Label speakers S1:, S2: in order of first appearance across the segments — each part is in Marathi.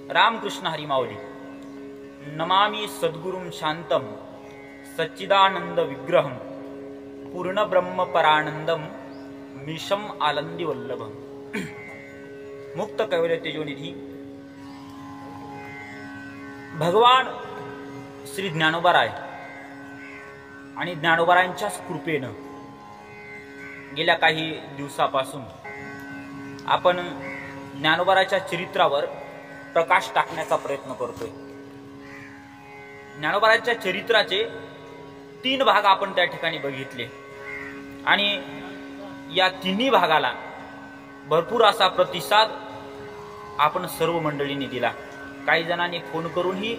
S1: रामकृष्ण हरी माऊली। नमामि सद्गुरुं शांतं सच्चिदानंद विग्रहं पूर्ण ब्रह्म परानंदम मिशम आनंदी वल्लभम। मुक्त कैवल्य तेजोनिधी भगवान श्री ज्ञानोबाराय आणि ज्ञानोबारायांच्याच कृपेनं गेल्या काही दिवसापासून आपण ज्ञानोबाराच्या चरित्रावर प्रकाश टाकण्याचा प्रयत्न करतोय। ज्ञानोबाराच्या चरित्राचे 3 भाग आपण त्या ठिकाणी बघितले आणि या तिन्ही भागाला भरपूर असा प्रतिसाद आपण सर्व मंडळींनी दिला। काही जणांनी फोन करूनही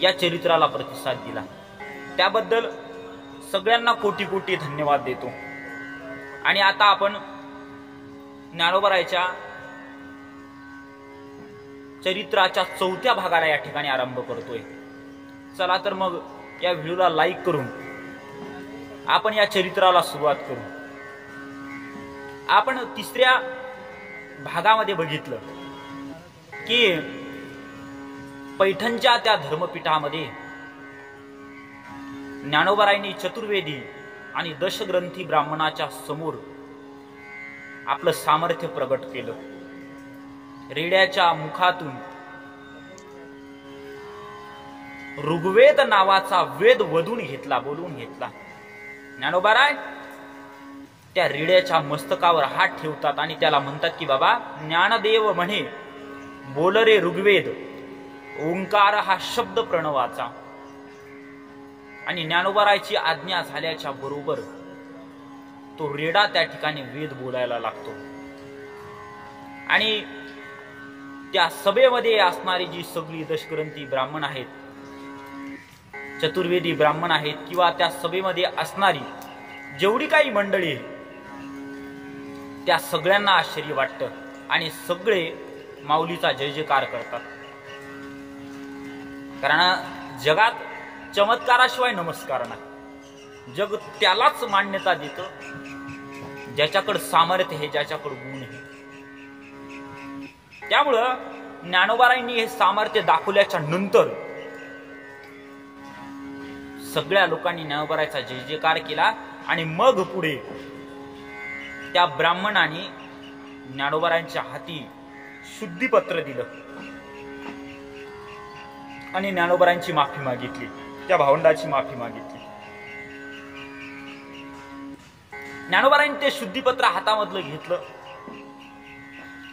S1: या चरित्राला प्रतिसाद दिला, त्याबद्दल सगळ्यांना कोटी कोटी धन्यवाद देतो। आणि आता आपण ज्ञानोबाराच्या चरित्राच्या 4थ्या भागाला या ठिकाणी आरंभ करतोय। चला तर मग या व्हिडिओला लाईक करून आपण या चरित्राला सुरुवात करू। आपण 3ऱ्या भागामध्ये बघितलं की पैठणच्या त्या धर्मपीठामध्ये ज्ञानोबारायांनी चतुर्वेदी आणि दशग्रंथी ब्राह्मणाच्या समोर आपलं सामर्थ्य प्रगट केलं। रेड्याच्या मुखातून ऋग्वेद नावाचा वेद बोलून घेतला। ज्ञानोबाराय त्या रेड्याच्या मस्तकावर हात ठेवतात आणि त्याला म्हणतात की बाबा ज्ञानदेव म्हणे बोल रे ऋग्वेद, ओंकार हा शब्द प्रणवाचा। आणि ज्ञानोबारायची आज्ञा झाल्याच्या बरोबर तो रेडा त्या ठिकाणी वेद बोलायला लागतो। आणि त्या सभेमध्ये असणारी जी सगळी दशग्रंथी ब्राह्मण आहेत, चतुर्वेदी ब्राह्मण आहेत, किंवा त्या सभेमध्ये असणारी जेवढी काही मंडळी आहे त्या सगळ्यांना आश्चर्य वाटतं आणि सगळे माऊलीचा जय जयकार करतात। कारण जगात चमत्काराशिवाय नमस्कार नाही। जग त्यालाच मान्यता देतं ज्याच्याकडे सामर्थ्य आहे, ज्याच्याकडे गुण आहे। त्यामुळं ज्ञानोबारायांनी हे सामर्थ्य दाखवल्याच्या नंतर सगळ्या लोकांनी ज्ञानोबारायचा जय जयकार केला। आणि मग पुढे त्या ब्राह्मणाने ज्ञानोबारायांच्या हाती शुद्धीपत्र दिलं आणि ज्ञानोबारायांची माफी मागितली, त्या भावंडाची माफी मागितली। ज्ञानोबारायांनी ते शुद्धीपत्र हातामधलं घेतलं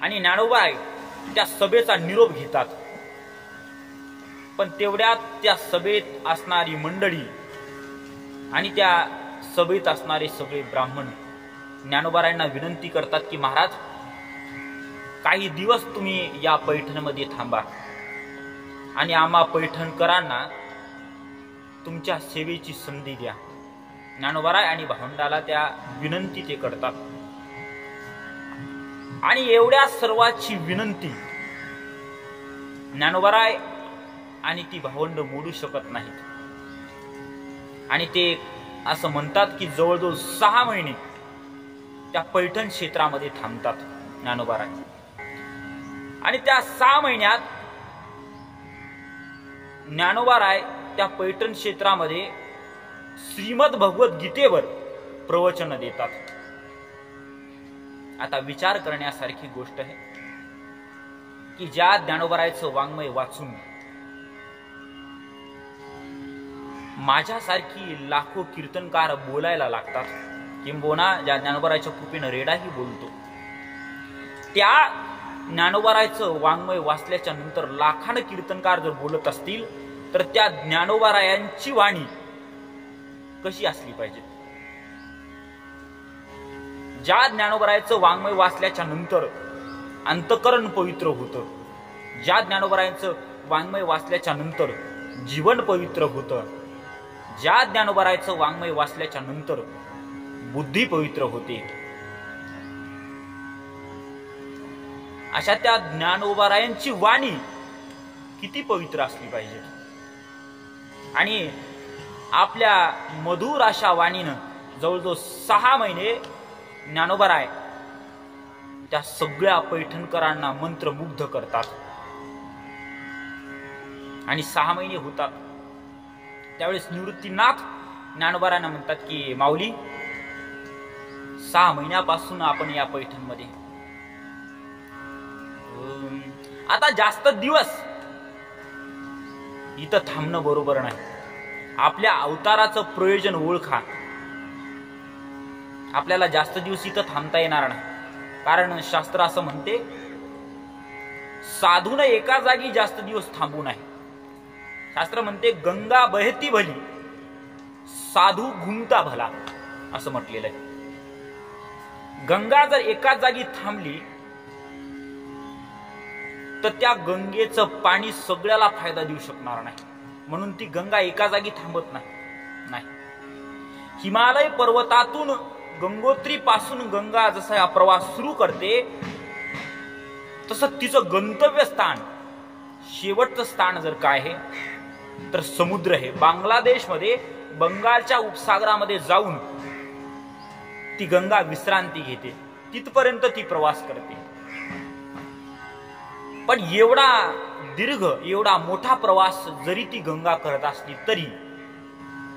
S1: आणि ज्ञानोबाराय त्या सभेचा निरोप घेतात। पण तेवढ्यात त्या सभेत असणारी मंडळी आणि त्या सभेत असणारे सगळे ब्राह्मण ज्ञानोबारायांना विनंती करतात की महाराज, काही दिवस तुम्ही या पैठणमध्ये थांबा आणि आम्हा पैठणकरांना तुमच्या सेवेची संधी द्या। ज्ञानोबाराय आणि भावंडाला त्या विनंती ते करतात आणि एवढ्या सर्वाची विनंती ज्ञानोबाराय आणि ती भावंड मोडू शकत नाहीत। आणि ते असं म्हणतात की जवळजवळ 6 महिने त्या पैठण क्षेत्रामध्ये थांबतात ज्ञानोबाराय। आणि त्या 6 महिन्यात ज्ञानोबाराय त्या पैठण क्षेत्रामध्ये श्रीमद भगवद्गीतेवर प्रवचन देतात। आता विचार करण्यासारखी गोष्ट आहे की ज्या ज्ञानोबारायचं वाङ्मय वाचून माझ्यासारखी लाखो कीर्तनकार बोलायला लागतात, किंबहुना ज्या ज्ञानोबारायच्या कृपेनं रेडाही बोलतो, त्या ज्ञानोबारायचं वाङ्मय वाचल्याच्या नंतर लाखानं कीर्तनकार जर बोलत असतील तर त्या ज्ञानोबारायांची वाणी कशी असली पाहिजे? ज्या ज्ञानोबारायचं वाङ्मय वाचल्याच्या नंतर अंतःकरण पवित्र होतं, ज्या ज्ञानोबारायचं वाङ्मय वाचल्याच्या नंतर जीवन पवित्र होतं, ज्या ज्ञानोबारायचं वाङ्मय वाचल्याच्या नंतर बुद्धी पवित्र होते, अशा त्या ज्ञानोबारायांची वाणी किती पवित्र असली पाहिजे। आणि आपल्या मधुर अशा वाणीनं जवळजवळ 6 महिने ज्ञानोबाराय त्या सगळ्या पैठणकरांना मंत्रमुग्ध करतात आणि 6 महिने होतात. त्यावेळेस निवृत्तीनाथ ज्ञानोबारांना म्हणतात की माऊली, 6 महिन्यापासून आपण या पैठणमध्ये, आता जास्त दिवस इथं थांबणं बरोबर नाही. आपल्या अवताराचं प्रयोजन ओळखा. आपल्याला जास्त दिवस इथं थांबता येणार नाही. कारण शास्त्र असं म्हणते, साधून एका जागी जास्त दिवस थांबू नये. शास्त्र म्हणते, गंगा बहती भली, साधू घुमता भला, असं म्हटलेलं आहे. गंगा जर एकाच जागी थांबली तर त्या गंगेचं पाणी सगळ्याला फायदा देऊ शकणार नाही. म्हणून ती गंगा एका जागी थांबत नाही. हिमालय पर्वतातून गंगोत्री पासून गंगा जसा हा प्रवास सुरू करते, तसं तिचं गंतव्य स्थान, शेवटचं स्थान जर काय आहे तर समुद्र आहे. बांगलादेशमध्ये बंगालच्या उपसागरामध्ये जाऊन ती गंगा विश्रांती घेते. तिथपर्यंत ती प्रवास करते. पण एवढा दीर्घ, एवढा मोठा प्रवास जरी ती गंगा करत असली तरी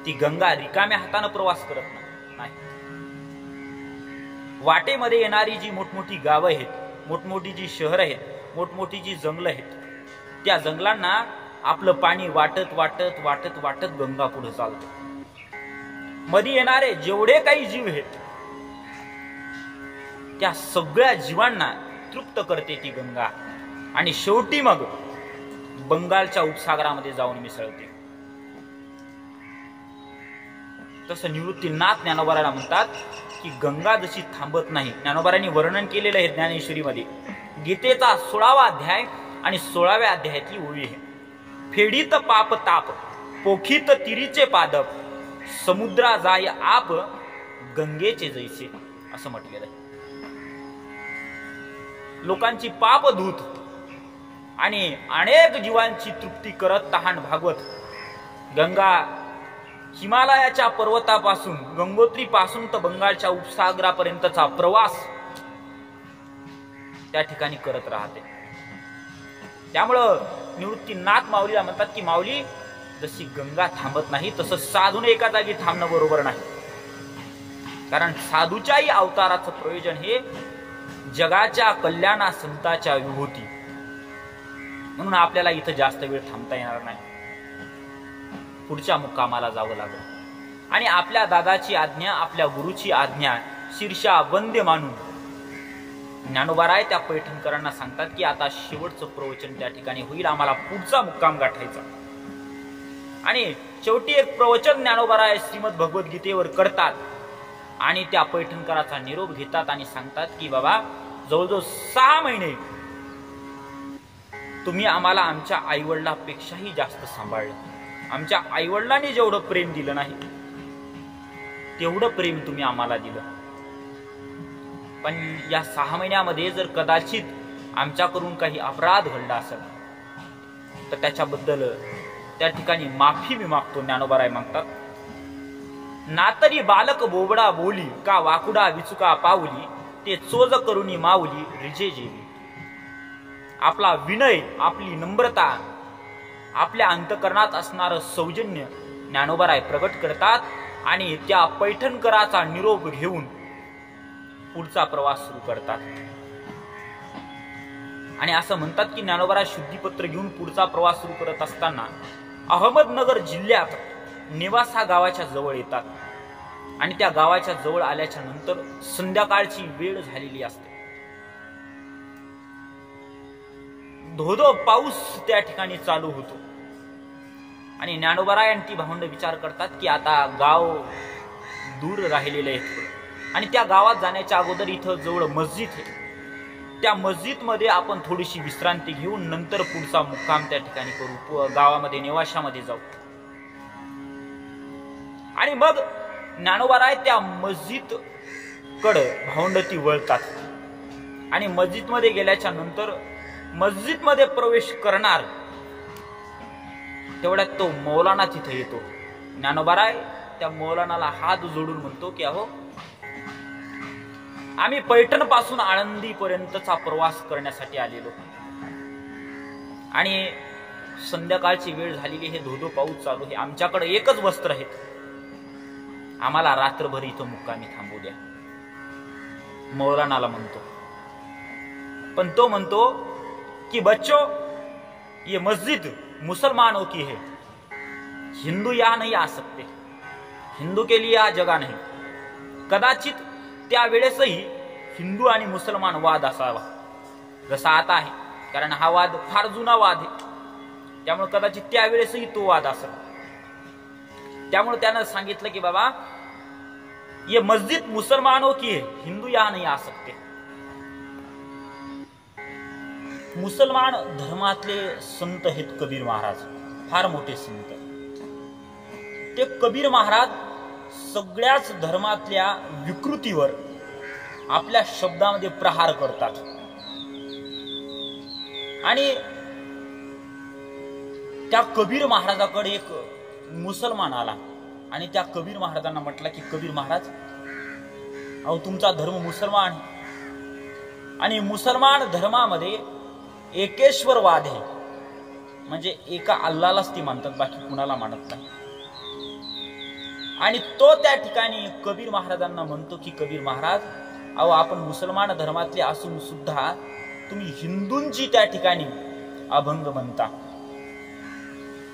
S1: ती गंगा रिकाम्या हाताने प्रवास करत नाही. वाटेमध्ये येणारी जी मोठमोठी गावं आहेत, मोठमोठी जी शहर आहेत, मोठमोठी जी जंगल आहेत, त्या जंगलांना आपलं पाणी वाटत वाटत वाटत वाटत गंगा पुढे चालते. मध्ये येणारे जेवढे काही जीव आहेत त्या सगळ्या जीवांना तृप्त करते ती गंगा आणि शेवटी मग बंगालच्या उपसागरामध्ये जाऊन मिसळते. तसं निवृत्तीनाथ ज्ञानोबारांना म्हणतात की गंगा जशी थांबत नाही. ज्ञानोबारांनी वर्णन केलेलं आहे ज्ञानेश्वरीमध्ये. गीतेचा 16वा अध्याय आणि 16व्या अध्यायातली ओळी आहे. फेडीत पाप ताप, पोखीत तिरीचे पादप, समुद्रा जाय आप, गंगेचे जैसे, असं म्हटलेलं आहे. लोकांची पाप धूत आणि अनेक जीवांची तृप्ती करत तहान भागवत गंगा हिमालयाच्या पर्वतापासून, गंगोत्री पासून तर बंगालच्या उपसागरापर्यंतचा प्रवास त्या ठिकाणी करत राहते. त्यामुळं निवृत्तीनाथ माऊलीला म्हणतात की माऊली, जशी गंगा थांबत नाही तसं साधून एका जागी थांबणं बरोबर नाही. कारण साधूच्याही अवताराचं प्रयोजन हे जगाच्या कल्याणा संताच्या विभूती. म्हणून आपल्याला इथं जास्त वेळ थांबता येणार नाही. पुढच्या मुक्कामाला जावं लागलं आणि आपल्या दादाची आज्ञा, आपल्या गुरुची आज्ञा शीर्षा वंद्य मानून ज्ञानोबाराय त्या पैठणकरांना सांगतात की आता शेवटचं प्रवचन त्या ठिकाणी होईल, आम्हाला पुढचा मुक्काम गाठायचा. आणि शेवटी एक प्रवचन ज्ञानोबाराय श्रीमद भगवद्गीतेवर करतात आणि त्या पैठणकराचा निरोप घेतात आणि सांगतात की बाबा, जवळजवळ 6 महिने तुम्ही आम्हाला आमच्या आईवडिलांपेक्षाही जास्त सांभाळलं. आमच्या आईवडिलांनी जेवढं प्रेम दिलं नाही तेवढं प्रेम तुम्ही आम्हाला दिलं. पण या 6 महिन्यामध्ये जर कदाचित आमच्याकडून काही अपराध घडला असेल तर त्याच्याबद्दल त्या ठिकाणी माफी मी मागतो. ज्ञानोबाराय मागतात, नातरी बालक बोबडा बोली, का वाकुडा विचुका पावली, ते चोज करुणी माऊली रिजे जेवी. आपला विनय, आपली नम्रता, आपल्या अंतकरणात असणारं सौजन्य ज्ञानोबाराय प्रकट करतात आणि त्या पैठणकराचा निरोप घेऊन पुढचा प्रवास सुरू करतात. आणि असं म्हणतात की ज्ञानोबाराय शुद्धीपत्र घेऊन पुढचा प्रवास सुरू करत असताना अहमदनगर जिल्ह्यात नेवासा गावाच्या जवळ येतात. आणि त्या गावाच्या जवळ आल्याच्या नंतर संध्याकाळची वेळ झालेली असते. धोधो पाऊस त्या ठिकाणी चालू होतो आणि ज्ञानोबाराय आणि ती भावंड विचार करतात की आता गाव दूर राहिलेलं आहे आणि त्या गावात जाण्याच्या अगोदर इथं जवळ मस्जिद आहे. त्या मस्जिद मध्ये आपण थोडीशी विश्रांती घेऊन नंतर पुढचा मुक्काम त्या ठिकाणी करू, गावामध्ये नेवाशामध्ये जाऊ. आणि मग ज्ञानोबाराय त्या मस्जिद कडे भावंड ती वळतात आणि मस्जिद मध्ये गेल्याच्या नंतर मस्जिद मध्ये प्रवेश करणार तेवढ्यात तो मौलाना तिथे येतो. ज्ञानोबाराय त्या मौलानाला हात जोडून म्हणतो की अहो, आम्ही पैठण पासून आळंदी पर्यंतचा प्रवास करण्यासाठी आलेलो आणि संध्याकाळची वेळ झालेली, हे धोधो पाऊस चालू आहे, आमच्याकडे एकच वस्त्र आहे, आम्हाला रात्रभर इथं मुक्कामी थांबू द्या. मौलानाला म्हणतो. पण तो म्हणतो की बच्चो, ये मस्जिद मुसलमानों की है, हिंदू यहाँ नहीं आ सकते, हिंदू के लिए हा जगा नाही. कदाचित त्यावेळेसही हिंदू आणि मुसलमान वाद असावा जसा आता आहे, कारण हा वाद फार जुना वाद आहे, त्यामुळे कदाचित त्यावेळेसही तो वाद असेल. त्यामुळे त्यानं सांगितलं की बाबा, ये मस्जिद मुसलमानों की है, हिंदू यहाँ नहीं आ सकते. मुसलमान धर्मातले संत आहेत कबीर महाराज, फार मोठे संत. ते कबीर महाराज सगळ्याच धर्मातल्या विकृतीवर आपल्या शब्दामध्ये प्रहार करतात. आणि त्या कबीर महाराजाकडे एक मुसलमान आला आणि त्या कबीर महाराजांना म्हटलं की कबीर महाराज, अहो तुमचा धर्म मुसलमान आहे आणि मुसलमान धर्मामध्ये एकेश्वरवाद आहे, म्हणजे एका अल्लालाच ती मानतात, बाकी कुणाला मानत नाही. आणि तो त्या ठिकाणी कबीर महाराजांना म्हणतो की कबीर महाराज, अहो आपण मुसलमान धर्मातले असून सुद्धा तुम्ही हिंदूंची त्या ठिकाणी अभंग म्हणता,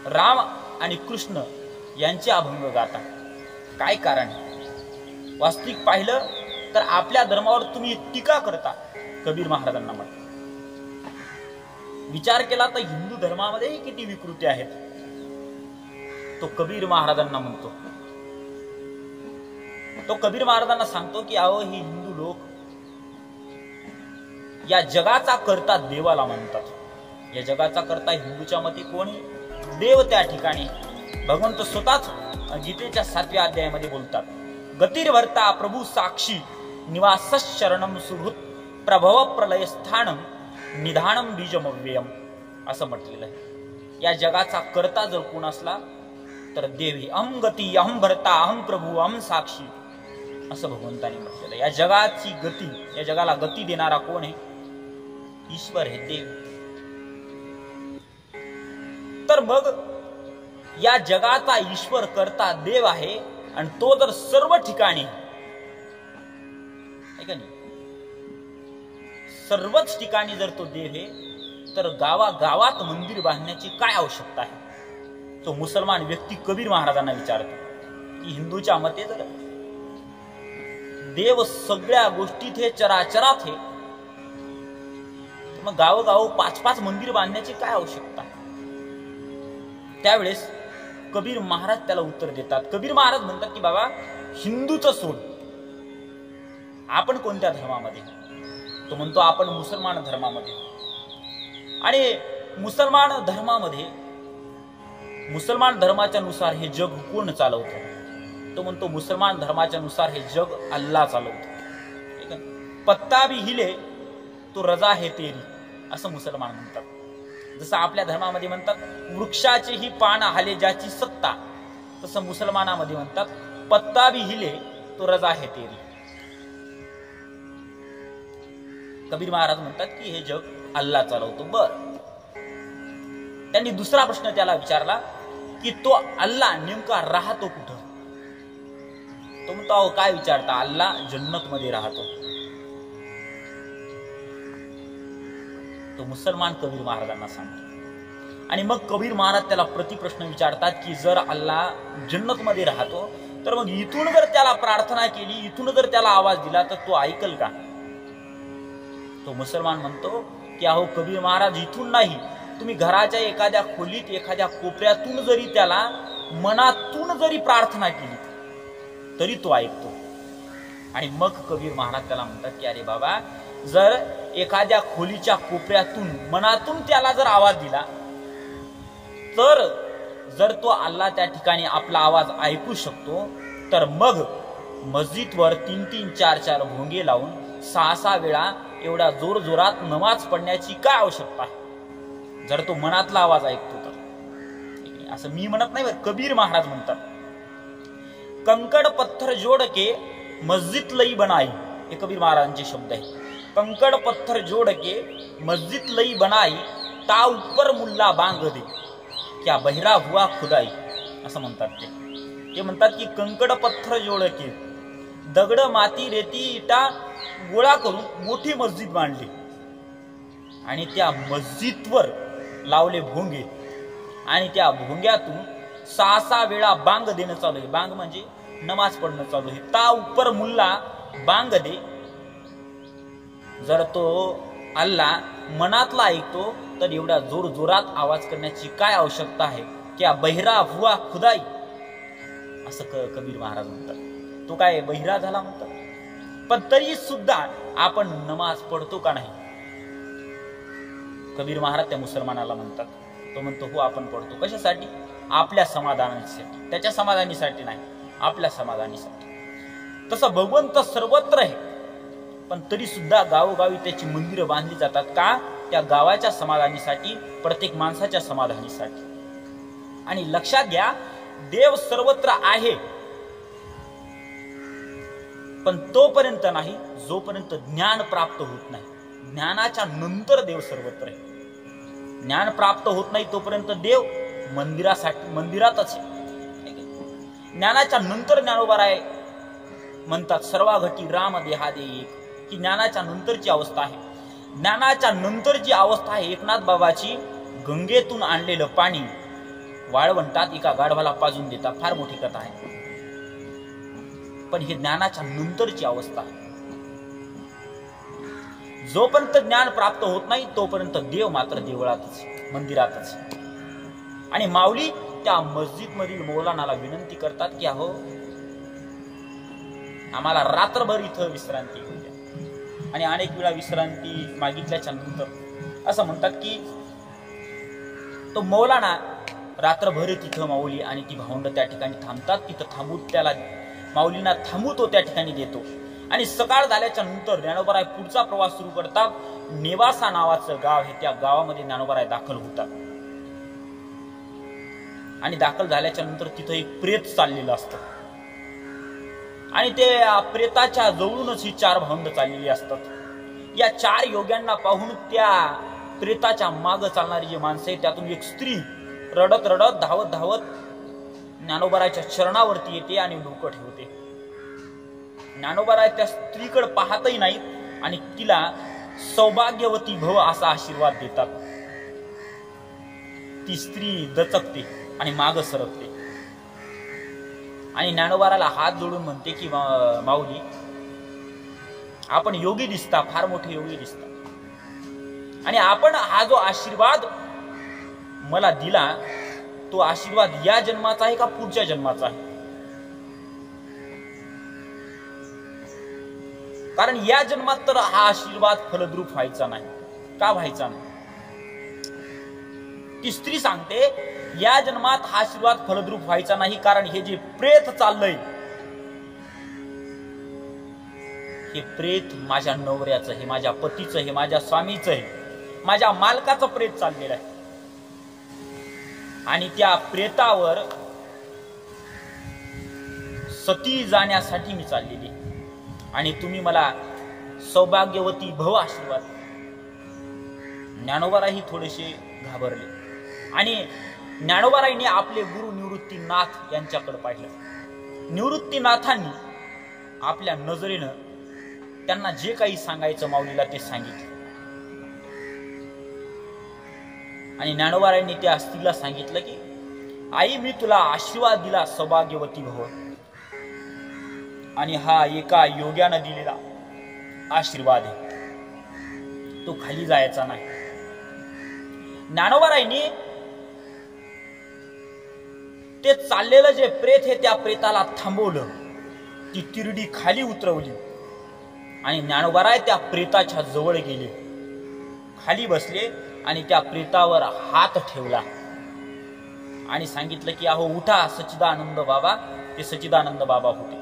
S1: राम आणि कृष्ण यांचे अभंग गाता, काय कारण? वास्तविक पाहिलं तर आपल्या धर्मावर तुम्ही टीका करता. कबीर महाराजांना म्हणतो. विचार केला तर हिंदू धर्मामध्ये किती विकृती आहेत. तो कबीर महाराजांना म्हणतो, तो कबीर महाराजांना सांगतो की अहो ही हिंदू लोक या जगाचा करता देवाला म्हणतात. या जगाचा करता हिंदूच्या मते कोणी? देव. त्या ठिकाणी भगवंत स्वतःच गीतेच्या 7व्या अध्यायामध्ये बोलतात, गतिर्भर्ता प्रभू साक्षी निवासस शरणम सुहृत प्रभव प्रलय स्थानम निधानम बीजमव्ययम असं म्हटलेलं आहे. या जगाचा करता जर कोण असला तर देव ही. अहम गती अहम भरता अहम प्रभू अहम साक्षी असं भगवंतांनी म्हटलेलं. या जगाची गती, या जगाला गती देणारा कोण आहे? ईश्वर आहे, देव. तर मग या जगाचा ईश्वर करता देव आहे आणि तो जर सर्व ठिकाणी सर्वच ठिकाणी जर तो देव आहे, तर गावागावात मंदिर बांधण्याची काय आवश्यकता आहे? तो मुसलमान व्यक्ती कबीर महाराजांना विचारतो की हिंदूच्या मते जर देव सगळ्या गोष्टीत हे, चराचरात हे, मग गावोगाव 5-5 मंदिर बांधण्याची काय आवश्यकता? त्यावेळेस कबीर महाराज त्याला उत्तर देतात. कबीर महाराज म्हणतात की बाबा, हिंदूचं सोड, आपण कोणत्या धर्मामध्ये? तो म्हणतो आपण मुसलमान धर्मामध्ये. आणि मुसलमान धर्मामध्ये, मुसलमान धर्माच्या नुसार हे जग कोण चालवतं? तो म्हणतो मुसलमान धर्माच्या नुसार हे जग अल्लाह चालवतो. पत्ता भी हिले तो रजा है तेरी असं मुसलमान म्हणतात. जसं आपल्या धर्मामध्ये म्हणतात वृक्षाचे ही पान हाले ज्याची सत्ता, तसं मुसलमानामध्ये म्हणतात पत्ता भी हिले तो रजा है तेरी. कबीर महाराज म्हणतात की हे जग अल्लाह चालवतो. बर, त्यांनी दुसरा प्रश्न त्याला विचारला की तो अल्लाह नेमका राहतो कुठं? तो म्हणतो अहो काय विचारता, अल्लाह जन्नत मध्ये राहतो. तो मुसलमान कबीर महाराजांना सांगतो. आणि मग कबीर महाराज त्याला प्रतिप्रश्न विचारतात की जर अल्लाह जन्नत मध्ये राहतो तर मग इथून जर त्याला प्रार्थना केली, इथून जर त्याला आवाज दिला तर तो ऐकल का? तो मुसलमान म्हणतो की अहो कबीर महाराज, इथून नाही, तुम्ही घराच्या एखाद्या खोलीत, एखाद्या कोपऱ्यातून जरी त्याला मनातून जरी प्रार्थना केली तरी तो ऐकतो. आणि मग कबीर महाराज त्याला म्हणतात की अरे बाबा, जर एखाद्या खोलीच्या कोपऱ्यातून मनातून त्याला जर आवाज दिला तर जर तो अल्लाह त्या ठिकाणी आपला आवाज ऐकू शकतो, तर मग मस्जिदवर 3-3, 4-4 भोंगे लावून 6-6 वेळा एवढा जोर जोरात नमाज पडण्याची काय आवश्यकता आहे, जर तो मनातला आवाज ऐकतो तर. असं मी म्हणत नाही, कबीर महाराज म्हणतात. कंकड़ पत्थर जोड़ के मस्जिद लई बनाई, हे कबीर महाराजांचे शब्द आहे. कंकड़ पत्थर जोड़ के मस्जिद लई बनाई, ता ऊपर मुल्ला बांग दे. क्या बहिरा हुआ खुदाई असं म्हणतात ते म्हणतात की कंकड पत्थर जोड के, दगड माती रेती इटा गोळा करून मोठी मस्जिद बांधली आणि त्या मस्जिदवर लावले भोंगे आणि त्या भोंग्यातून 6 वेळा बांग देणं चालू आहे. बांग म्हणजे नमाज पढ़ना चालू है. ता ऊपर मुल्ला बांग दे. जर तो अल्लाह मनातला ऐकतो तर एवढा जोर जोरात आवाज करण्याची काय आवश्यकता आहे. क्या बहिरा हुआ खुदाई असं कबीर महाराज म्हणतात. तो काय बहिरा झाला म्हणतात. पण तरी सुद्धा आपण नमाज पढ़तो का नाही. कबीर महाराज त्या मुसलमानाला म्हणतात. तो म्हणतो हो आपण पढ़तो. कशासाठी. आपल्या समाधानासाठी. त्याच्या समाधानासाठी नाही, आपल्या समाधानासाठी. तसं भगवंत सर्वत्र आहे, पण तरी सुद्धा गावोगावी त्याची मंदिरं बांधली जातात. का. त्या गावाच्या समाधानासाठी, प्रत्येक माणसाच्या समाधानासाठी. आणि लक्षात घ्या, देव सर्वत्र आहे, पण तोपर्यंत नाही जोपर्यंत ज्ञान प्राप्त होत नाही. ज्ञानाच्या नंतर देव सर्वत्र आहे. ज्ञान प्राप्त होत नाही तोपर्यंत देव मंदिरातच आहे. ज्ञानाच्या नंतर ज्ञानोबाराय म्हणतात सर्वाघटी राम देहादे एक, की ज्ञानाच्या नंतरची अवस्था आहे. ज्ञानाच्या नंतरची अवस्था आहे एकनाथ बाबाची गंगेतून आणलेलं पाणी वाळवंटात एका गाढवाला पाजून देतात. फार मोठी कथा आहे, पण हे ज्ञानाच्या नंतरची अवस्था आहे. जोपर्यंत ज्ञान प्राप्त होत नाही तोपर्यंत देव मात्र देवळातच, मंदिरातच. आणि माऊली त्या मस्जिद मधील मौलानाला विनंती करतात की अहो आम्हाला रात्रभर इथं विश्रांती होऊ द्या. आणि अनेक वेळा विश्रांती मागितल्याच्या नंतर असं म्हणतात की तो मौलाना रात्रभर तिथं माऊली आणि ती भावंड त्या ठिकाणी थांबतात. तिथं थांबून त्याला माऊलींना थांबू तो त्या ठिकाणी देतो. आणि सकाळ झाल्याच्या नंतर ज्ञानोबाराय पुढचा प्रवास सुरू करतात. नेवासा नावाचं गाव आहे, त्या गावामध्ये ज्ञानोबाराय दाखल होतात. आणि दाखल झाल्याच्या नंतर तिथं एक प्रेत चाललेलं असतं आणि ते प्रेताच्या जवळूनच ही 4 भावंड चाललेली असतात. या 4 योग्यांना पाहून त्या प्रेताच्या माग चालणारी जी माणसं आहे त्यातून एक स्त्री रडत रडत धावत धावत ज्ञानोबारायच्या चरणावरती येते आणि डोकं ठेवते. ज्ञानोबाराय त्या स्त्रीकडे पाहतही नाहीत आणि तिला सौभाग्यवती भव असा आशीर्वाद देतात. ती स्त्री दचकते आणि माग सरकते आणि ज्ञानोबाराला हात जोडून म्हणते की माऊली आपण योगी दिसता, फार मोठे योगी दिसता, आणि आपण हा जो आशीर्वाद मला दिला तो आशीर्वाद या जन्माचा आहे का पुढच्या जन्माचा आहे. कारण या जन्मात तर हा आशीर्वाद फलद्रूप व्हायचा नाही. का व्हायचा नाही. ती स्त्री सांगते या जन्मात हा आशीर्वाद फलद्रूप व्हायचा नाही, कारण हे जे प्रेत चाललंय हे प्रेत माझ्या नवऱ्याचं, हे माझ्या पतीचं, हे माझ्या स्वामीचं आहे, माझ्या मालकाचं प्रेत चाललेलं आहे. आणि त्या प्रेतावर सती जाण्यासाठी मी चाललेली आणि तुम्ही मला सौभाग्यवती भव आशीर्वाद. ज्ञानोबाराही थोडेसे घाबरले आणि ज्ञानोबाराईने आपले गुरु निवृत्तीनाथ यांच्याकडे पाहिलं. निवृत्तीनाथांनी आपल्या नजरेनं त्यांना जे काही सांगायचं माऊलीला ते सांगितलं. आणि ज्ञानोबाराईंनी त्या स्त्रीला सांगितलं की आई मी तुला आशीर्वाद दिला सौभाग्यवती भव, आणि हा एका योग्यानं दिलेला आशीर्वाद आहे, तो खाली जायचा नाही. ज्ञानोबाराईंनी ते चाललेलं जे प्रेत आहे त्या प्रेताला थांबवलं, ती तिरडी खाली उतरवली आणि ज्ञानोबाराय त्या प्रेताच्या जवळ गेले, खाली बसले आणि त्या प्रेतावर हात ठेवला आणि सांगितलं की अहो उठा सच्चिदानंद बाबा. ते सच्चिदानंद बाबा होते.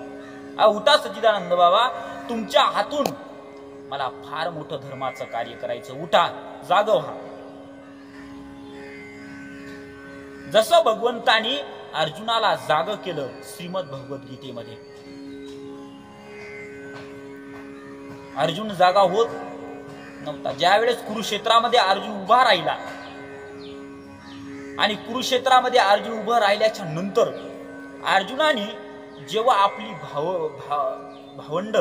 S1: उठा सच्चिदानंद बाबा, तुमच्या हातून मला फार मोठं धर्माचं कार्य करायचं, उठा जागं व्हा. जसं भगवंतानी अर्जुनाला जाग केलं श्रीमद भगवद्गीतेमध्ये, अर्जुन जागा होत नव्हता. ज्या वेळेस कुरुक्षेत्रामध्ये अर्जुन उभा राहिला आणि कुरुक्षेत्रामध्ये अर्जुन उभं राहिल्याच्या नंतर अर्जुनाने जेव्हा आपली भावंड,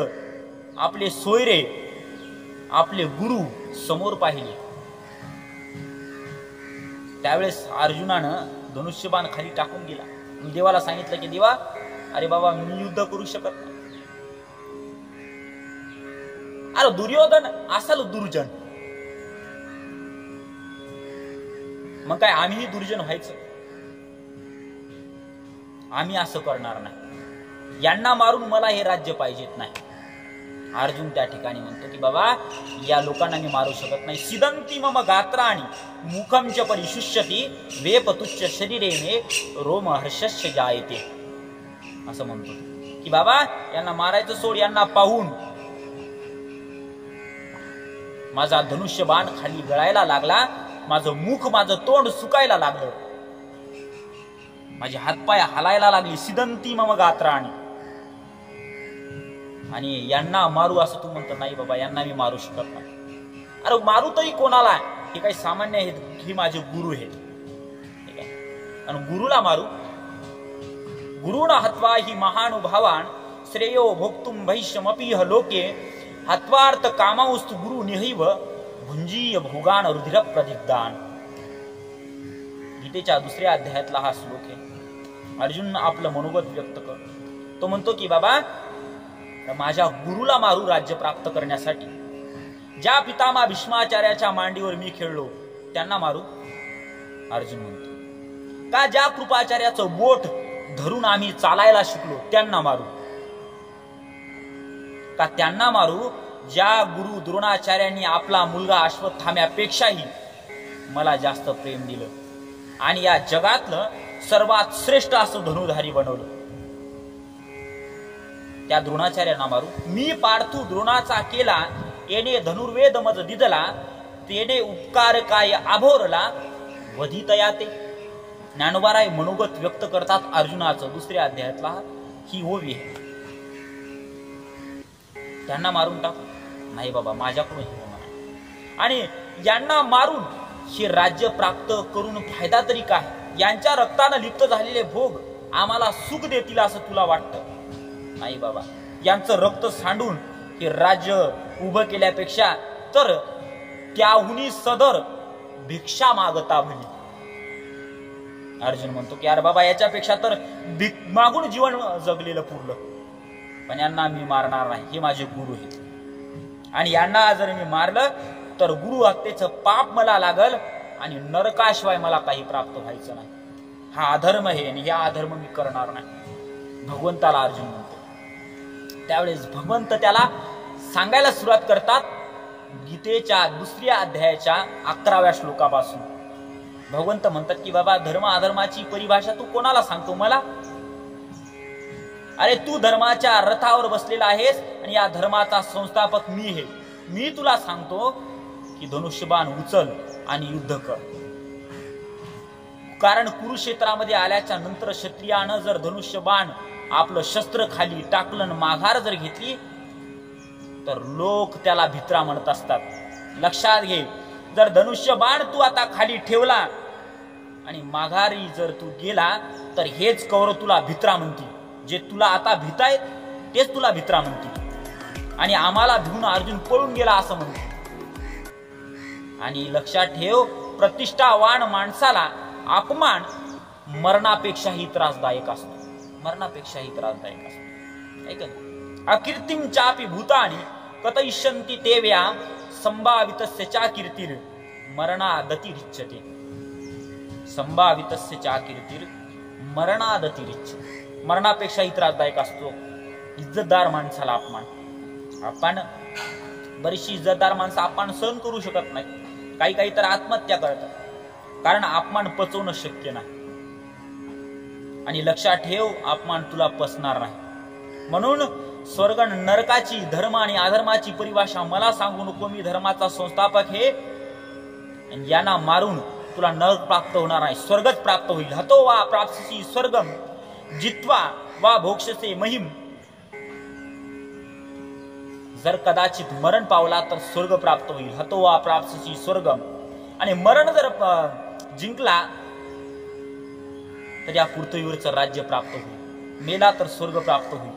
S1: आपले सोयरे, आपले गुरु समोर पाहिले, त्यावेळेस अर्जुनानं धनुष्यबाण खाली टाकून गेला. मी देवाला सांगितलं की देवा, अरे बाबा मी युद्ध करू शकत नाही. अरे दुर्योधन असाल दुर्जन, मग काय आम्हीही दुर्जन व्हायचं? आम्ही असं करणार नाही. यांना मारून मला हे राज्य पाहिजेत नाही. अर्जुन त्या ठिकाणी म्हणतो की बाबा या लोकांना मी मारू शकत नाही. सिदंती मम गात्राणी मुखम च परिशुष्यति वेपतुच्च शरीरेने रोम हर्षस्य जायते. असं म्हणतो की बाबा यांना मारायचं सोड, यांना पाहून माझा धनुष्यबाण खाली गळायला लागला, माझं मुख, माझं तोंड सुकायला लागलं, माझे हातपाय हलायला लागली. सिदंती मम गात्राणी. आणि यांना मारू असं तू म्हणतो? नाही बाबा, यांना मी मारू शकत नाही. अरे मारू तरी कोणाला? हे काही सामान्य आहेत, हे माझे गुरु आहेत. ठीक आहे, आणि गुरुला मारू? गुरुना हत्वा ही महानुभावान श्रेयो भोक्तुम भैष्यमपीह लोके हत्वार्थ कामावस्तु गुरु निहैव भुंजीय भोगान रुधिर प्रदिग्धान. गीतेच्या 2ऱ्या अध्यायातला हा श्लोक आहे. अर्जुन आपलं मनोगत व्यक्त करतो. तो म्हणतो की बाबा माझ्या गुरुला मारू राज्य प्राप्त करण्यासाठी. ज्या पितामह भीष्माचार्याच्या मांडीवर मी खेळलो त्यांना मारू? अर्जुन म्हणतो. का ज्या कृपाचार्याचं बोट धरून आम्ही चालायला शिकलो त्यांना मारू? का त्यांना मारू ज्या गुरु द्रोणाचार्यांनी आपला मुलगा अश्वत्थाम्यापेक्षाही मला जास्त प्रेम दिलं आणि या जगातलं सर्वात श्रेष्ठ असं धनुधारी बनवलं? त्या द्रोणाचार्यांना मारू? मी पार्थू द्रोणाचा केला येणे धनुर्वेद मज दिदला तेने उपकार काय आभोरला वधितया ते. ज्ञानोबाराय मनोगत व्यक्त करतात अर्जुनाचं 2ऱ्या अध्यायातला ही ओवी आहे. त्यांना मारून टाकू? नाही बाबा, माझ्याकडून हे होणार. आणि यांना मारून हे राज्य प्राप्त करून फायदा तरी काय? यांच्या रक्तानं लिप्त झालेले भोग आम्हाला सुख देतील असं तुला वाटतं? नाही बाबा, यांचं रक्त सांडून हे राज्य उभं केल्यापेक्षा तर त्याहुनी सदर भिक्षा मागता भली. अर्जुन म्हणतो की अरे बाबा याच्यापेक्षा तर मागून जीवन जगलेलं पुरलं. पण यांना मी मारणार नाही, हे माझे गुरु आहेत. आणि यांना जर मी मारलं तर गुरु हत्येचं पाप मला लागल आणि नरकाशिवाय मला काही प्राप्त व्हायचं नाही. हा अधर्म आहे आणि हा अधर्म मी करणार नाही, भगवंताला अर्जुन म्हणतो. त्यावेळेस भगवंत त्याला सांगायला सुरुवात करतात. गीतेच्या 2ऱ्या अध्यायाच्या 11व्या श्लोकापासून भगवंत म्हणतात की बाबा धर्म अधर्माची परिभाषा तू कोणाला सांगतो? मला? अरे तू धर्माच्या रथावर बसलेला आहेस आणि या धर्माचा संस्थापक मी आहे. मी तुला सांगतो की धनुष्यबाण उचल आणि युद्ध कर. कारण कुरुक्षेत्रामध्ये आल्याच्या नंतर क्षत्रियानं जर धनुष्यबाण आपलं शस्त्र खाली टाकलं, माघार जर घेतली तर लोक त्याला भित्रा म्हणत असतात. लक्षात घे, जर धनुष्यबाण तू आता खाली ठेवला आणि माघारी जर तू गेला तर हेच कौरव तुला भित्रा म्हणतील. जे तुला आता भीतायत तेच तुला भित्रा म्हणतील. आणि आम्हाला भिवून अर्जुन पळून गेला असं म्हणतो. आणि लक्षात ठेव, प्रतिष्ठावान माणसाला अपमान मरणापेक्षाही त्रासदायक असतो. मरणापेक्षाही त्रासदायक असतो. ऐक ना, अकीर्तिम चापि भूतानि कथयिष्यन्ति ते व्या संभावितस्य चा कीर्तिर् मरणादतिरिच्यते. संभावितस्य चा कीर्तिर् मरणादतिरिच्यते. मरणापेक्षाही त्रासदायक असतो इज्जतदार माणसाला अपमान. आपण बरीचशी इज्जतदार माणसं अपमान सहन करू शकत नाही. काही काही तर आत्महत्या करतात, कारण अपमान पचवणं शक्य नाही. आणि लक्षात ठेव, अपमान तुला पचणार नाही. म्हणून स्वर्ग नरकाची, धर्म आणि अधर्माची परिभाषा मला सांगू नको. मी धर्माचा संस्थापक हे. यांना मारून तुला नरक प्राप्त होणार नाही, स्वर्गच प्राप्त होईल. हतो वा प्राप्स्यसि स्वर्गम जित्वा वा भोक्ष्यसे महिम. जर कदाचित मरण पावला तर स्वर्ग प्राप्त होईल. हतो वा प्राप्स्यसि स्वर्गम. आणि मरण जर जिंकला तर या पृथ्वीवरचं राज्य प्राप्त होईल, मेला तर स्वर्ग प्राप्त होईल.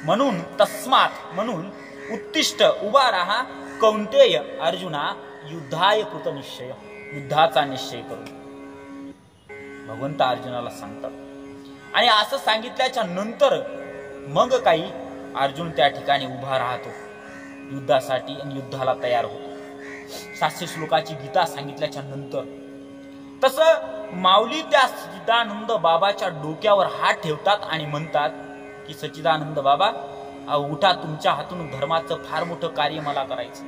S1: म्हणून तस्मात म्हणून उत्तिष्ठ उभा राहा कौंतेय अर्जुना युद्धाय कृत निश्चय, युद्धाचा निश्चय करून भगवंत अर्जुनाला सांगतात. आणि असं सांगितल्याच्या नंतर मग काही अर्जुन त्या ठिकाणी उभा राहतो युद्धासाठी आणि युद्धाला तयार होतो. 700 श्लोकाची गीता सांगितल्याच्या नंतर तसं माऊली त्या सच्चिदानंद बाबाच्या डोक्यावर हात ठेवतात आणि म्हणतात की सच्चिदानंद बाबा उठा, तुमच्या हातून धर्माचं फार मोठं कार्य मला करायचं.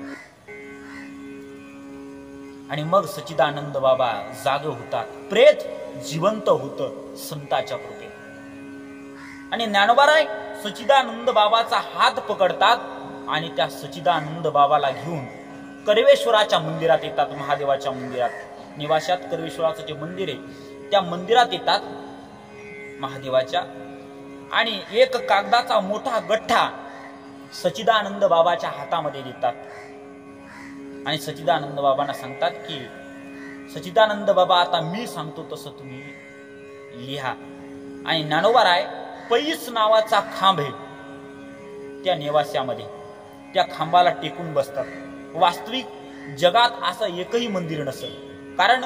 S1: आणि मग सच्चिदानंद बाबा जाग होतात, प्रेत जिवंत होतं संताच्या कृपेने. आणि ज्ञानोबाराय सच्चिदानंद बाबाचा हात पकडतात आणि त्या सच्चिदानंद बाबाला घेऊन कर्वेश्वराच्या मंदिरात येतात. महादेवाच्या मंदिरात निवासात कर्वेश्वराचं जे मंदिर आहे त्या मंदिरात येतात महादेवाच्या. आणि एक कागदाचा मोठा गठ्ठा सच्चिदानंद बाबाच्या हातामध्ये देतात आणि सच्चिदानंद बाबांना सांगतात की सच्चिदानंद बाबा आता मी सांगतो तसं तुम्ही लिहा. आणि ज्ञानोबाराय पैस नावाचा खांब आहे त्या निवासामध्ये, त्या खांबाला टेकून बसतात. वास्तविक जगात असं एकही मंदिर नसेल, कारण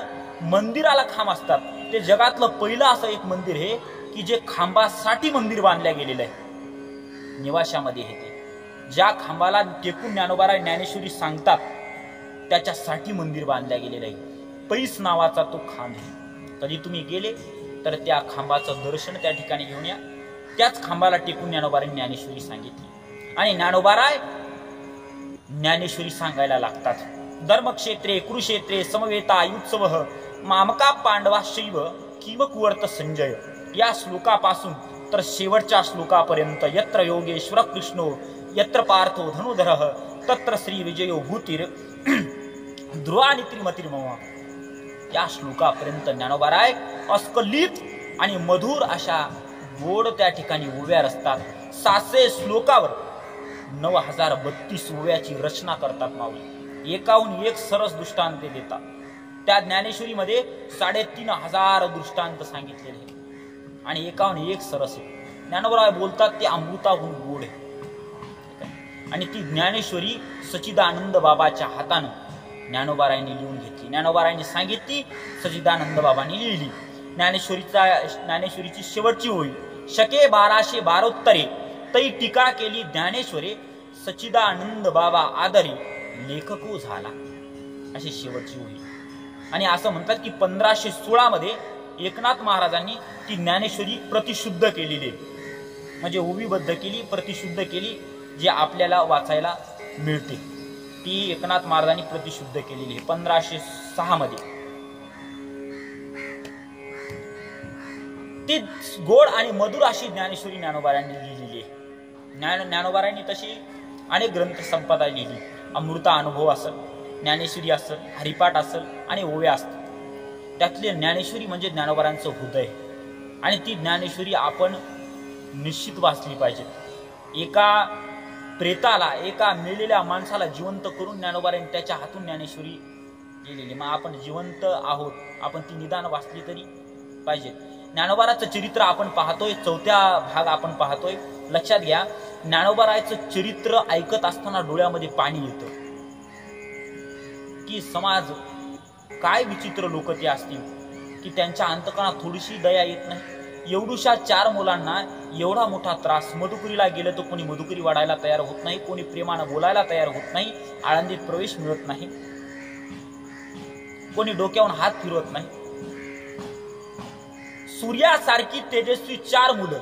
S1: मंदिराला खांब असतात. ते जगातलं पहिलं असं एक मंदिर आहे की जे खांबासाठी मंदिर बांधल्या गेलेलं आहे निवासामध्ये. हे ते ज्या खांबाला टेकून ज्ञानोबाराय ज्ञानेश्वरी सांगतात त्याच्यासाठी मंदिर बांधल्या गेलेलं आहे. पैस नावाचा तो खांब आहे. कधी तुम्ही गेले तर त्या खांबाचं दर्शन त्या ठिकाणी घेऊन या. त्याच खांबाला टेकून ज्ञानोबाराय ज्ञानेश्वरी सांगितली. आणि ज्ञानोबाराय ज्ञानेश्वरी सांगायला लागतात. धर्मक्षेत्रे कुरुक्षेत्रे समवेता युत्सव मामका पांडवाशैव किम कुवर्त संजय. या श्लोकापासून तर शेवटच्या श्लोकापर्यंत यत्र योगेश्वर कृष्णो यत्र पार्थो धनुधरः तत्र श्री विजयो भूतीर ध्रुवानी त्रिमतिर्मम. या श्लोकापर्यंत ज्ञानोबाराय अस्खलित आणि मधुर अशा गोड त्या ठिकाणी ओव्या असतात. 700 श्लोकावर 9032 ओव्याची रचना करतात माऊली. एकाहून एक सरस दृष्टांत देतात. त्या ज्ञानेश्वरीमध्ये 3500 दृष्टांत सांगितलेले आणि एकाहून एक सरस आहे. ज्ञानोबाराय बोलतात ते अमृताहून गोड आहे. आणि ती ज्ञानेश्वरी सच्चिदानंद बाबाच्या हातानं ज्ञानोबारायांनी लिहून घेतली. ज्ञानोबारायांनी सांगितली, सच्चिदानंद बाबांनी लिहिली. ज्ञानेश्वरीची शेवटची होईल शके 1212 तै टीका केली ज्ञानेश्वरी सच्चिदानंद बाबा आदरी लेखको झाला, अशी शेवटची होईल. आणि असं म्हणतात की 1516 मध्ये एकनाथ महाराजांनी ती ज्ञानेश्वरी प्रतिशुद्ध केलेली, म्हणजे ओवीबद्ध केली, प्रतिशुद्ध केली, जे आपल्याला वाचायला मिळते. ती एकनाथ महाराजांनी प्रतिशुद्ध केलेली आहे 1506 मध्ये. ती गोड आणि मधुर अशी ज्ञानेश्वरी ज्ञानोबारायांनी लिहिलेली आहे. ज्ञानोबारायांनी तशी अनेक ग्रंथ संपदा लिहिली. अमृता अनुभव असेल, ज्ञानेश्वरी असेल, हरिपाठ असेल आणि ओव्या असतात. त्यातली ज्ञानेश्वरी म्हणजे ज्ञानोबारांचं हृदय. आणि ती ज्ञानेश्वरी आपण निश्चित वाचली पाहिजे. एका प्रेताला, एका मेलेल्या माणसाला जिवंत करून ज्ञानोबारांनी त्याच्या हातून ज्ञानेश्वरी लिहिलेली. मग आपण जिवंत आहोत, आपण ती निदान वाचली तरी पाहिजे. ज्ञानोबाराचं चरित्र आपण पाहतोय, 4था भाग आपण पाहतोय. लक्षात घ्या, ज्ञानोबारायचं चरित्र ऐकत असताना डोळ्यामध्ये पाणी येतं की समाज काय विचित्र लोक ते असतील की त्यांच्या अंतकरणात थोडीशी दया येत नाही. एवढूशा 4 मुलांना एवढा मोठा त्रास. मधुकरीला गेलं तर कोणी मधुकरी वाढायला तयार होत नाही, कोणी प्रेमानं बोलायला तयार होत नाही, आळंदीत प्रवेश मिळत नाही, कोणी डोक्यावरून हात फिरवत नाही. सूर्यासारखी तेजस्वी 4 मुलं,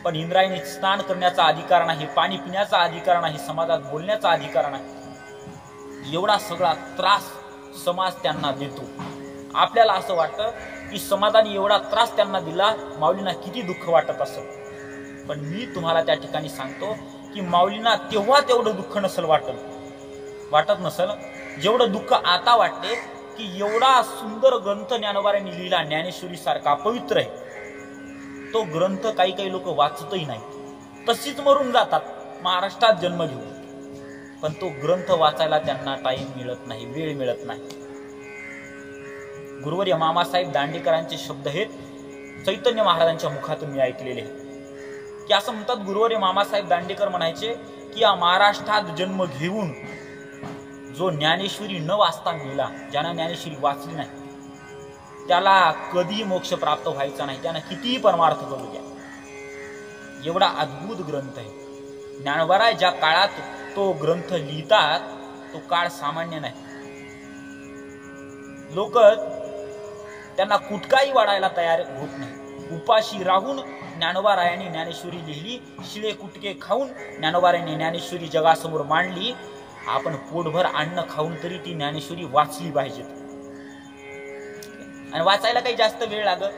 S1: पण इंद्रायणी स्नान करण्याचा अधिकार नाही, पाणी पिण्याचा अधिकार नाही, समाजात बोलण्याचा अधिकार नाही. एवढा सगळा त्रास समाज त्यांना देतो. आपल्याला असं वाटतं की समाजाने एवढा त्रास त्यांना दिला, माऊलींना किती दुःख वाटत असेल. पण मी तुम्हाला त्या ठिकाणी सांगतो की माऊलींना तेव्हा तेवढं दुःख वाटत नसेल जेवढं दुःख आता वाटते की एवढा सुंदर ग्रंथ ज्ञानोबारांनी लिहिला, ज्ञानेश्वरी सारखा पवित्र आहे. तो ग्रंथ काही लोक वाचतही नाही, तशीच मरून जातात महाराष्ट्रात जन्म घेऊन. पण तो ग्रंथ वाचायला त्यांना टाइम मिळत नाही, वेळ मिळत नाही. गुरुवर्य मामासाहेब दांडेकरांचे शब्द आहेत चैतन्य महाराजांच्या मुखातून मी ऐकलेले की असं म्हणतात, गुरुवर्य मामासाहेब दांडेकर म्हणायचे की या महाराष्ट्रात जन्म घेऊन जो ज्ञानेश्वरी न वाचता मेला, ज्यानं ज्ञानेश्वरी वाचली नाही, त्याला कधी मोक्ष प्राप्त व्हायचा नाही, त्यानं कितीही परमार्थ करू द्या. एवढा अद्भुत ग्रंथ आहे ज्ञानोबा. ज्या काळात तो ग्रंथ लिहितात तो काळ सामान्य नाही. लोक त्यांना कुटकाही वाढायला तयार होत नाही. उपाशी राहून ज्ञानोबा रायांनी ज्ञानेश्वरी लिहिली. शिळे कुटके खाऊन ज्ञानोबा रायांनी ज्ञानेश्वरी जगासमोर मांडली. आपण पोटभर अन्न खाऊन तरी ती ज्ञानेश्वरी वाचली पाहिजे. आणि वाचायला काही जास्त वेळ लागत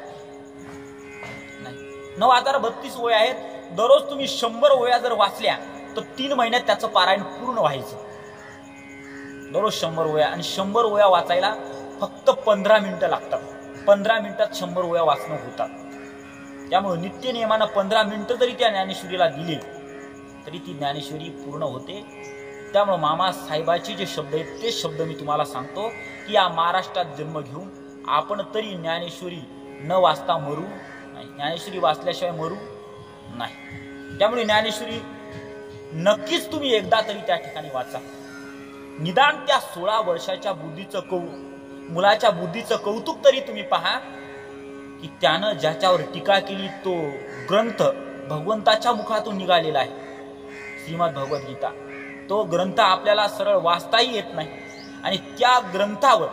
S1: नाही. 9032 ओव्या आहेत. दररोज तुम्ही 100 ओव्या जर वाचल्या तर 3 महिन्यात त्याचं पारायण पूर्ण व्हायचं. दररोज 100 ओव्या, आणि 100 ओव्या वाचायला फक्त 15 मिनिटं लागतात. 15 मिनिटात 100 ओव्या वाचणं होतात. त्यामुळे नित्य नियमानं 15 मिनिटं जरी त्या ज्ञानेश्वरीला दिली तरी ती ज्ञानेश्वरी पूर्ण होते. त्यामुळे मामा साहेबाचे जे शब्द आहेत ते शब्द मी तुम्हाला सांगतो की या महाराष्ट्रात जन्म घेऊन आपण तरी ज्ञानेश्वरी न वाचता मरू नाही. ज्ञानेश्वरी वाचल्याशिवाय मरू नाही. त्यामुळे ज्ञानेश्वरी नक्कीच तुम्ही एकदा तरी त्या ठिकाणी वाचा. निदान त्या 16 वर्षाच्या मुलाच्या बुद्धीचं कौतुक तरी तुम्ही पहा की त्यानं ज्याच्यावर टीका केली तो ग्रंथ भगवंताच्या मुखातून निघालेला आहे, श्रीमद भगवद्गीता. तो ग्रंथ आपल्याला सरळ वाचताही येत नाही आणि त्या ग्रंथावर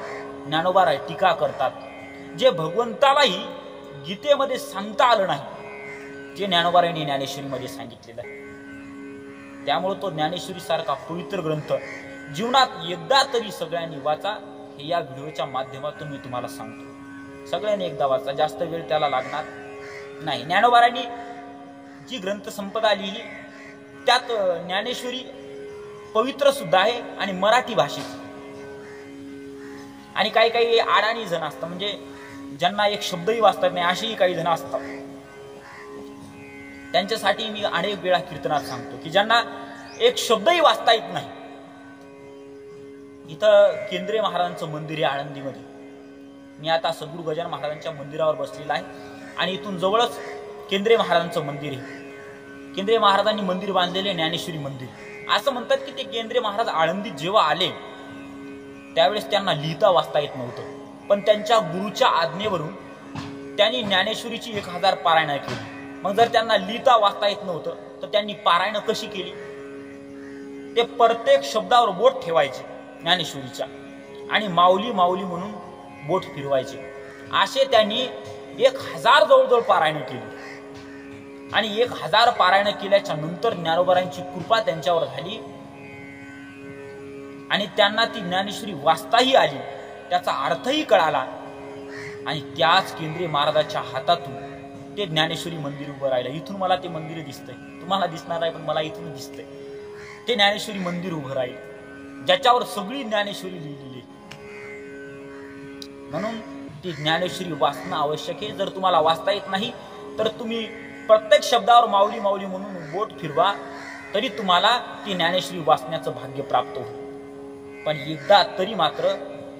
S1: ज्ञानोबा राय टीका करतात. जे भगवंतालाही गीतेमध्ये सांगता आलं नाही जे ज्ञानोबा रायांनी ज्ञानेश्वरीमध्ये सांगितलेलं आहे. त्यामुळे तो ज्ञानेश्वरी सारखा पवित्र ग्रंथ जीवनात एकदा तरी सगळ्यांनी वाचा. हे या व्हिडिओच्या माध्यमातून मी तुम्हाला सांगतो. सगळ्यांनी एकदा वाचा, जास्त वेळ त्याला लागणार नाही. ज्ञानोबा रायांनी जी ग्रंथ संपदा लिहिली त्यात ज्ञानेश्वरी पवित्र सुद्धा आहे आणि मराठी भाषेत. आणि काही काही अडाणी जण असतात, म्हणजे ज्यांना एक शब्दही वाचतात नाही असेही काही जण असतात. त्यांच्यासाठी मी अनेक वेळा कीर्तनात सांगतो की ज्यांना एक शब्दही वाचता येत नाही. इथं केंद्रीय महाराजांचं मंदिर आहे आळंदीमध्ये. मी आता सद्गुरू गजानन महाराजांच्या मंदिरावर बसलेला आहे आणि इथून जवळच केंद्रीय महाराजांचं मंदिर आहे. केंद्रीय महाराजांनी मंदिर बांधलेले ज्ञानेश्वरी मंदिर. असं म्हणतात की ते केंद्रीय महाराज आळंदीत जेव्हा आले त्यावेळेस त्यांना लिहिता वाचता येत नव्हतं, पण त्यांच्या गुरुच्या आज्ञेवरून त्यांनी ज्ञानेश्वरीची 1000 पारायणं केली. मग जर त्यांना लिहिता वाचता येत नव्हतं तर त्यांनी पारायणं कशी केली? ते प्रत्येक शब्दावर बोट ठेवायचे ज्ञानेश्वरीच्या आणि माऊली माऊली म्हणून बोट फिरवायचे. असे त्यांनी 1000 जवळजवळ पारायणं केली. आणि 1000 पारायणं केल्याच्या नंतर ज्ञानोबारांची कृपा त्यांच्यावर झाली आणि त्यांना ती ज्ञानेश्वरी वाचताही आली, त्याचा अर्थही कळाला. आणि त्याच केंद्रीय महाराजाच्या हातातून ते ज्ञानेश्वरी मंदिर उभं राहिलं. इथून मला ते मंदिर दिसतंय, तुम्हाला दिसणार आहे पण मला इथून दिसतंय. ते ज्ञानेश्वरी मंदिर उभं राहील ज्याच्यावर सगळी ज्ञानेश्वरी लिहिलेली. म्हणून ती ज्ञानेश्वरी वाचणं आवश्यक आहे. जर तुम्हाला वाचता येत नाही तर तुम्ही प्रत्येक शब्दावर माऊली माऊली म्हणून बोट फिरवा, तरी तुम्हाला ती ज्ञानेश्वरी वाचण्याचं भाग्य प्राप्त होईल. पण एकदा तरी मात्र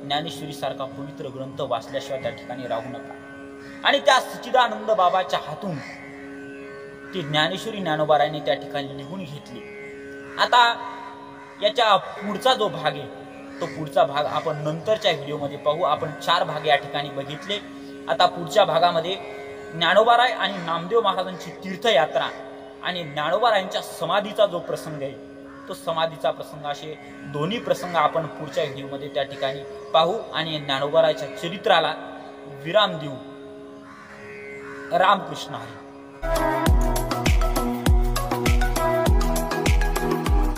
S1: ज्ञानेश्वरी सारखा पवित्र ग्रंथ वाचल्याशिवाय त्या ठिकाणी राहू नका. आणि त्या सच्चिदानंद बाबाच्या हातून ती ज्ञानेश्वरी ज्ञानोबा रायांनी त्या ठिकाणी लिहून घेतली. आता याच्या पुढचा जो भाग आहे तो पुढचा भाग आपण नंतरच्या व्हिडिओमध्ये पाहू. आपण 4 भाग या ठिकाणी बघितले. आता पुढच्या भागामध्ये ज्ञानोबा राय आणि नामदेव महाराजांची तीर्थयात्रा आणि ज्ञानोबा रायांच्या समाधीचा जो प्रसंग आहे तो समाधीचा प्रसंग, असे दोन्ही प्रसंग आपण पुढच्या व्हिडिओमध्ये त्या ठिकाणी पाहू आणि ज्ञानोबा रायांच्या चरित्राला विराम देऊ. रामकृष्ण हरी.